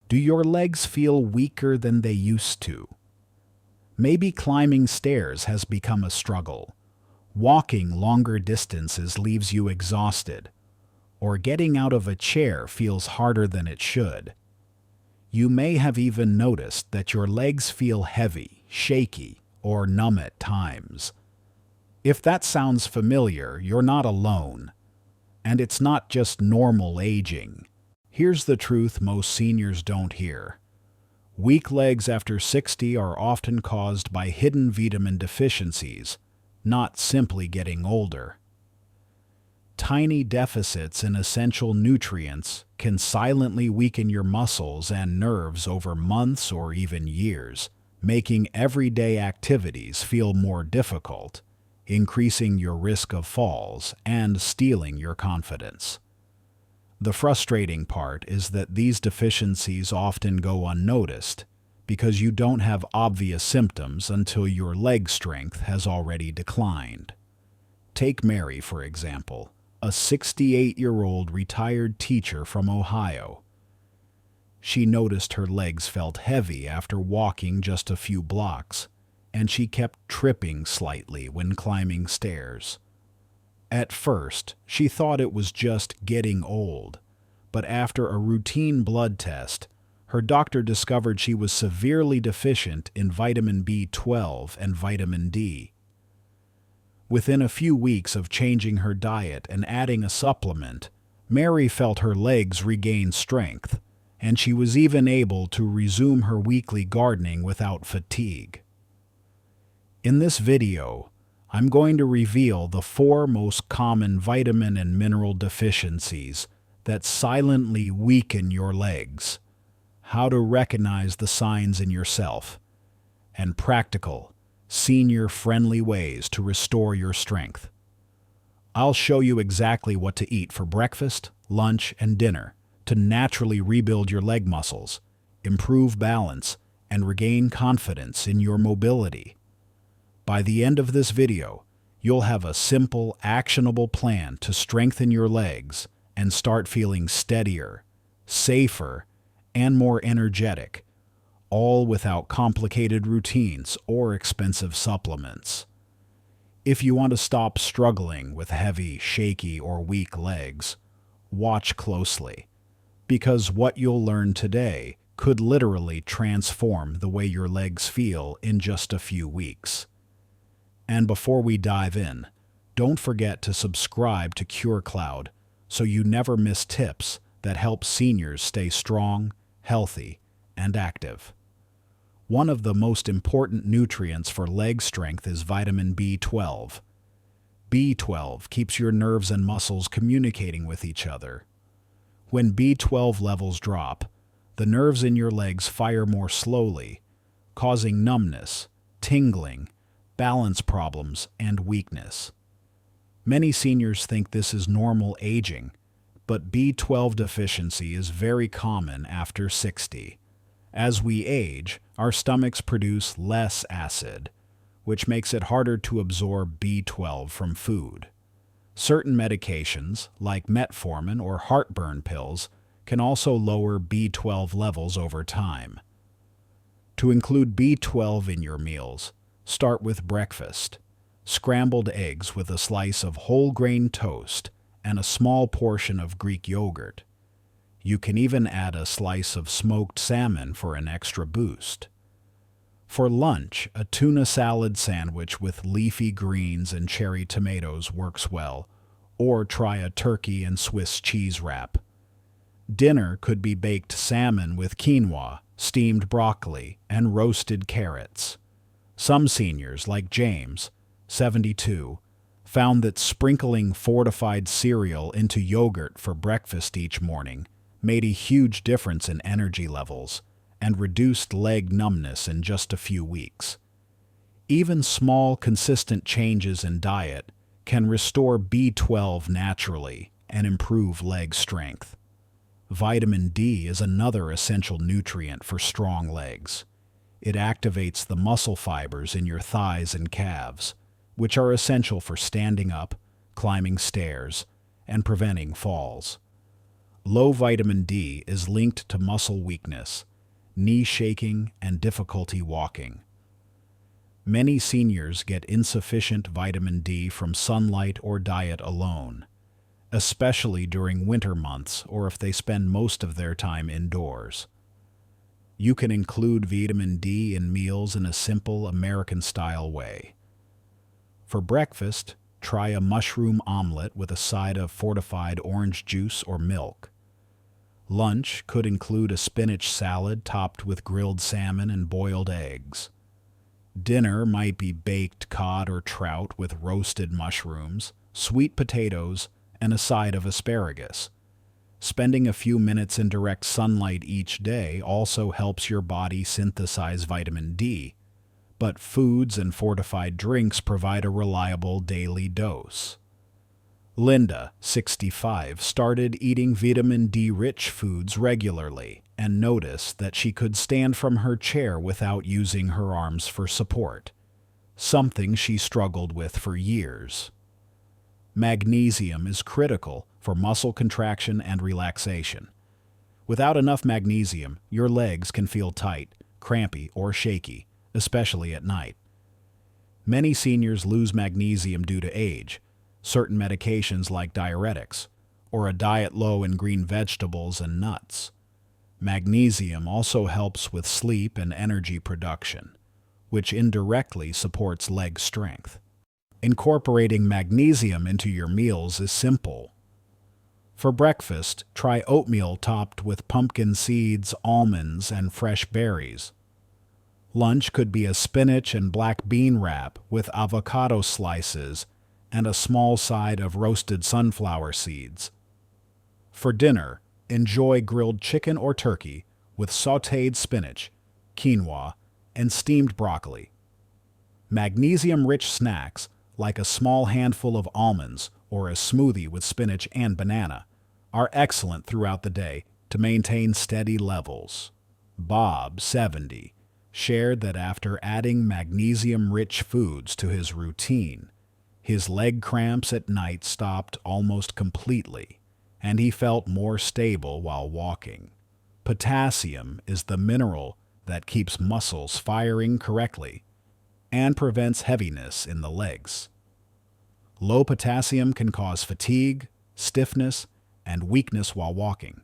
Do your legs feel weaker than they used to? Maybe climbing stairs has become a struggle. Walking longer distances leaves you exhausted, or getting out of a chair feels harder than it should. You may have even noticed that your legs feel heavy, shaky, or numb at times. If that sounds familiar, you're not alone. And it's not just normal aging. Here's the truth most seniors don't hear. Weak legs after 60 are often caused by hidden vitamin deficiencies, not simply getting older. Tiny deficits in essential nutrients can silently weaken your muscles and nerves over months or even years, making everyday activities feel more difficult, increasing your risk of falls and stealing your confidence. The frustrating part is that these deficiencies often go unnoticed because you don't have obvious symptoms until your leg strength has already declined. Take Mary, for example, a 68-year-old retired teacher from Ohio. She noticed her legs felt heavy after walking just a few blocks, and she kept tripping slightly when climbing stairs. At first, she thought it was just getting old, but after a routine blood test, her doctor discovered she was severely deficient in vitamin B12 and vitamin D. Within a few weeks of changing her diet and adding a supplement, Mary felt her legs regain strength, and she was even able to resume her weekly gardening without fatigue. In this video, I'm going to reveal the 4 most common vitamin and mineral deficiencies that silently weaken your legs, how to recognize the signs in yourself, and practical, senior-friendly ways to restore your strength. I'll show you exactly what to eat for breakfast, lunch, and dinner to naturally rebuild your leg muscles, improve balance, and regain confidence in your mobility. By the end of this video, you'll have a simple, actionable plan to strengthen your legs and start feeling steadier, safer, and more energetic, all without complicated routines or expensive supplements. If you want to stop struggling with heavy, shaky, or weak legs, watch closely, because what you'll learn today could literally transform the way your legs feel in just a few weeks. And before we dive in, don't forget to subscribe to CureCloud so you never miss tips that help seniors stay strong, healthy, and active. One of the most important nutrients for leg strength is vitamin B12. B12 keeps your nerves and muscles communicating with each other. When B12 levels drop, the nerves in your legs fire more slowly, causing numbness, tingling, balance problems, and weakness. Many seniors think this is normal aging, but B12 deficiency is very common after 60. As we age, our stomachs produce less acid, which makes it harder to absorb B12 from food. Certain medications, like metformin or heartburn pills, can also lower B12 levels over time. To include B12 in your meals, start with breakfast. Scrambled eggs with a slice of whole grain toast and a small portion of Greek yogurt. You can even add a slice of smoked salmon for an extra boost. For lunch, a tuna salad sandwich with leafy greens and cherry tomatoes works well, or try a turkey and Swiss cheese wrap. Dinner could be baked salmon with quinoa, steamed broccoli, and roasted carrots. Some seniors, like James, 72, found that sprinkling fortified cereal into yogurt for breakfast each morning made a huge difference in energy levels and reduced leg numbness in just a few weeks. Even small, consistent changes in diet can restore B12 naturally and improve leg strength. Vitamin D is another essential nutrient for strong legs. It activates the muscle fibers in your thighs and calves, which are essential for standing up, climbing stairs, and preventing falls. Low vitamin D is linked to muscle weakness, knee shaking, and difficulty walking. Many seniors get insufficient vitamin D from sunlight or diet alone, especially during winter months or if they spend most of their time indoors. You can include vitamin D in meals in a simple American-style way. For breakfast, try a mushroom omelet with a side of fortified orange juice or milk. Lunch could include a spinach salad topped with grilled salmon and boiled eggs. Dinner might be baked cod or trout with roasted mushrooms, sweet potatoes, and a side of asparagus. Spending a few minutes in direct sunlight each day also helps your body synthesize vitamin D, but foods and fortified drinks provide a reliable daily dose. Linda, 65, started eating vitamin D-rich foods regularly and noticed that she could stand from her chair without using her arms for support, something she struggled with for years. Magnesium is critical for muscle contraction and relaxation. Without enough magnesium, your legs can feel tight, crampy, or shaky, especially at night. Many seniors lose magnesium due to age, certain medications like diuretics, or a diet low in green vegetables and nuts. Magnesium also helps with sleep and energy production, which indirectly supports leg strength. Incorporating magnesium into your meals is simple. For breakfast, try oatmeal topped with pumpkin seeds, almonds, and fresh berries. Lunch could be a spinach and black bean wrap with avocado slices and a small side of roasted sunflower seeds. For dinner, enjoy grilled chicken or turkey with sautéed spinach, quinoa, and steamed broccoli. Magnesium-rich snacks, like a small handful of almonds or a smoothie with spinach and banana, are excellent throughout the day to maintain steady levels. Bob, 70, shared that after adding magnesium-rich foods to his routine, his leg cramps at night stopped almost completely, and he felt more stable while walking. Potassium is the mineral that keeps muscles firing correctly and prevents heaviness in the legs. Low potassium can cause fatigue, stiffness, and weakness while walking.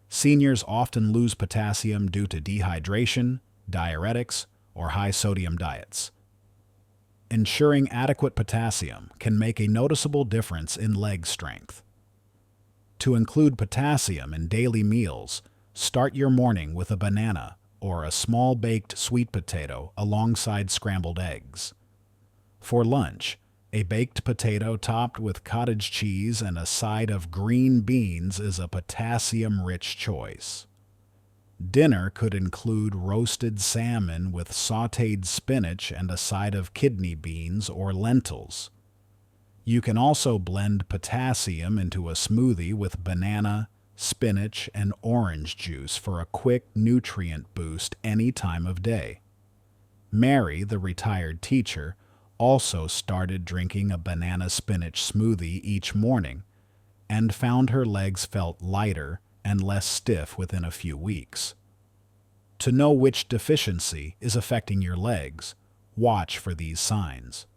Seniors often lose potassium due to dehydration, diuretics, or high-sodium diets. Ensuring adequate potassium can make a noticeable difference in leg strength. To include potassium in daily meals, start your morning with a banana or a small baked sweet potato alongside scrambled eggs. For lunch, a baked potato topped with cottage cheese and a side of green beans is a potassium-rich choice. Dinner could include roasted salmon with sautéed spinach and a side of kidney beans or lentils. You can also blend potassium into a smoothie with banana, spinach, and orange juice for a quick nutrient boost any time of day. Mary, the retired teacher, also started drinking a banana spinach smoothie each morning and found her legs felt lighter and less stiff within a few weeks. To know which deficiency is affecting your legs, watch for these signs.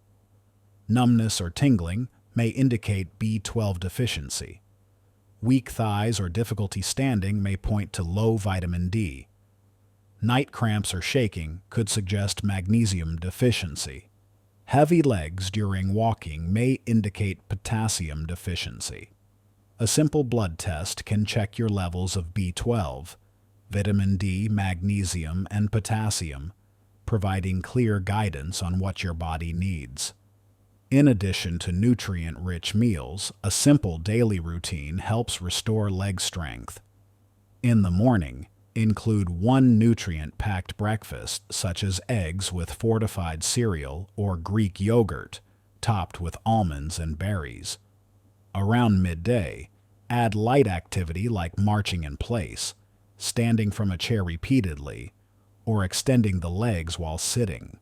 Numbness or tingling may indicate B12 deficiency. Weak thighs or difficulty standing may point to low vitamin D. Night cramps or shaking could suggest magnesium deficiency. Heavy legs during walking may indicate potassium deficiency. A simple blood test can check your levels of B12, vitamin D, magnesium, and potassium, providing clear guidance on what your body needs. In addition to nutrient-rich meals, a simple daily routine helps restore leg strength. In the morning, include one nutrient-packed breakfast, such as eggs with fortified cereal or Greek yogurt, topped with almonds and berries. Around midday, add light activity like marching in place, standing from a chair repeatedly, or extending the legs while sitting.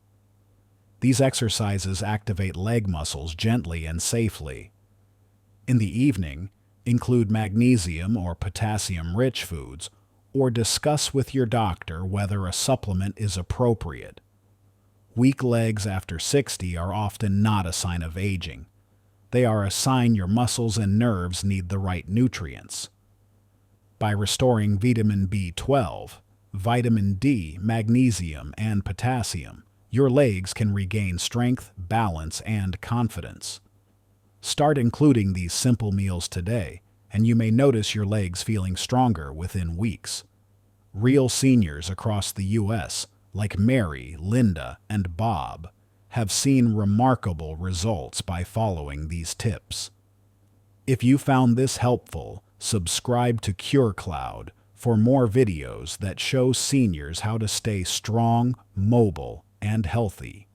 These exercises activate leg muscles gently and safely. In the evening, Include magnesium or potassium-rich foods, or discuss with your doctor whether a supplement is appropriate. Weak legs after 60 are often not a sign of aging. They are a sign your muscles and nerves need the right nutrients. By restoring vitamin B12, vitamin D, magnesium, and potassium, your legs can regain strength, balance, and confidence. Start including these simple meals today, and you may notice your legs feeling stronger within weeks. Real seniors across the U.S., like Mary, Linda, and Bob, have seen remarkable results by following these tips. If you found this helpful, subscribe to CureCloud for more videos that show seniors how to stay strong, mobile, and healthy.